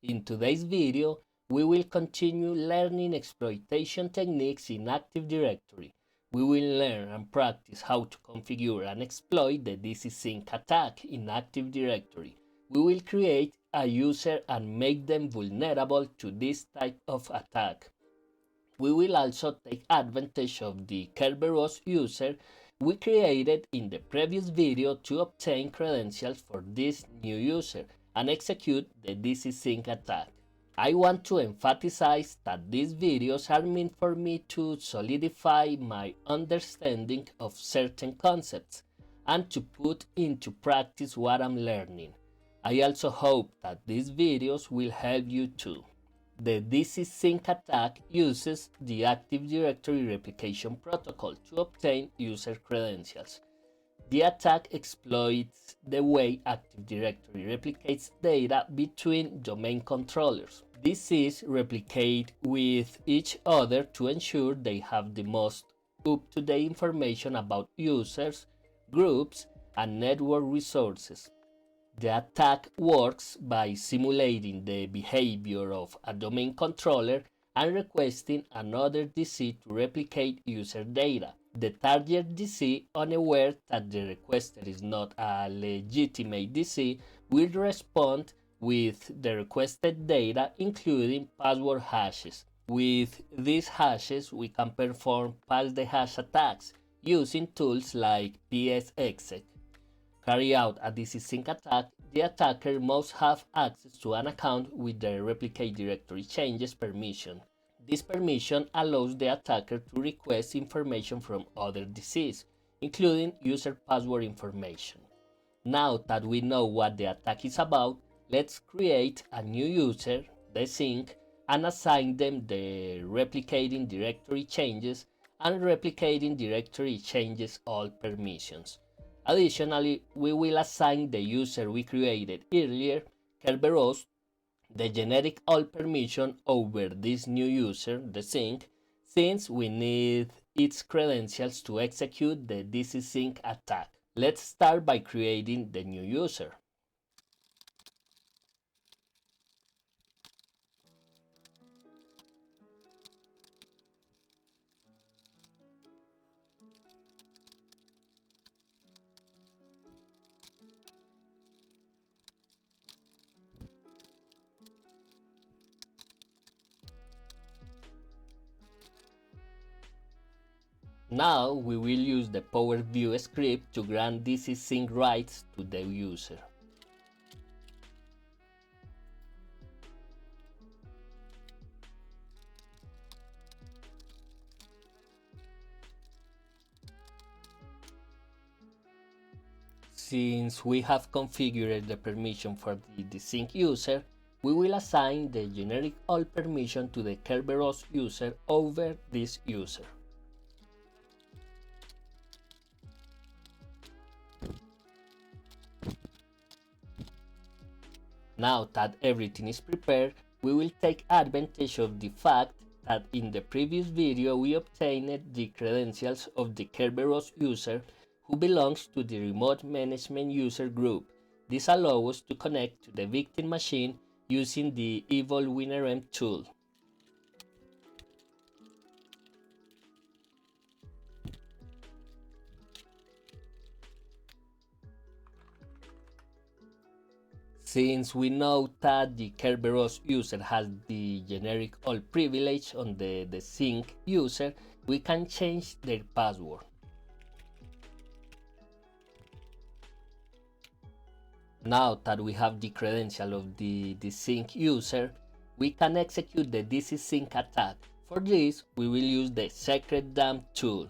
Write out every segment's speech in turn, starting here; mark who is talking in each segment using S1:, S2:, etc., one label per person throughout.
S1: In today's video, we will continue learning exploitation techniques in Active Directory. We will learn and practice how to configure and exploit the DCSync attack in Active Directory. We will create a user and make them vulnerable to this type of attack. We will also take advantage of the Kerberos user we created in the previous video to obtain credentials for this new user and execute the DCSync attack. I want to emphasize that these videos are meant for me to solidify my understanding of certain concepts and to put into practice what I'm learning. I also hope that these videos will help you too. The DCSync attack uses the Active Directory replication protocol to obtain user credentials. The attack exploits the way Active Directory replicates data between domain controllers. DCs replicate with each other to ensure they have the most up-to-date information about users, groups, and network resources. The attack works by simulating the behavior of a domain controller and requesting another DC to replicate user data. The target DC, unaware that the requester is not a legitimate DC, will respond with the requested data, including password hashes. With these hashes, we can perform pass-the-hash attacks using tools like DCSync. Carry out a DCSync attack, the attacker must have access to an account with the replicate directory changes permission. This permission allows the attacker to request information from other DCs, including user password information. Now that we know what the attack is about, let's create a new user, DCSync, and assign them the replicating directory changes and replicating directory changes all permissions. Additionally, we will assign the user we created earlier, Kerberos, the generic all permission over this new user, DCSync, since we need its credentials to execute the DCSync attack. Let's start by creating the new user. Now we will use the PowerView script to grant DCSync rights to the user. Since we have configured the permission for the DCSync user, we will assign the generic all permission to the Kerberos user over this user. Now that everything is prepared, we will take advantage of the fact that in the previous video we obtained the credentials of the Kerberos user who belongs to the remote management user group. This allows us to connect to the victim machine using the evolwinrm tool. Since we know that the Kerberos user has the generic all privilege on the DCSync user, we can change their password. Now that we have the credential of the DCSync user, we can execute the DCSync attack. For this, we will use the secret dump tool.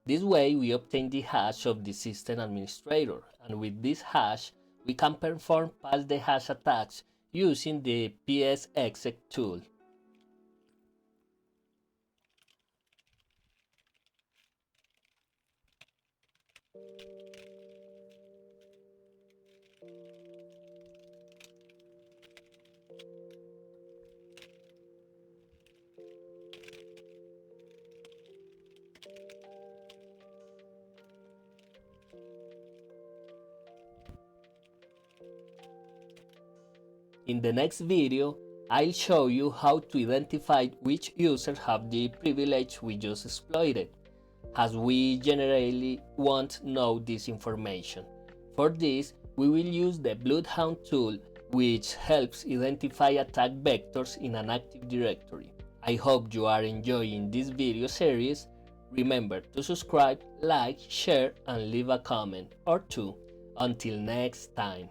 S1: This way we obtain the hash of the system administrator, and with this hash we can perform pass-the-hash attacks using the PSExec tool. In the next video, I'll show you how to identify which users have the privilege we just exploited, as we generally won't know this information. For this, we will use the Bloodhound tool, which helps identify attack vectors in an Active Directory. I hope you are enjoying this video series. Remember to subscribe, like, share, and leave a comment or two. Until next time.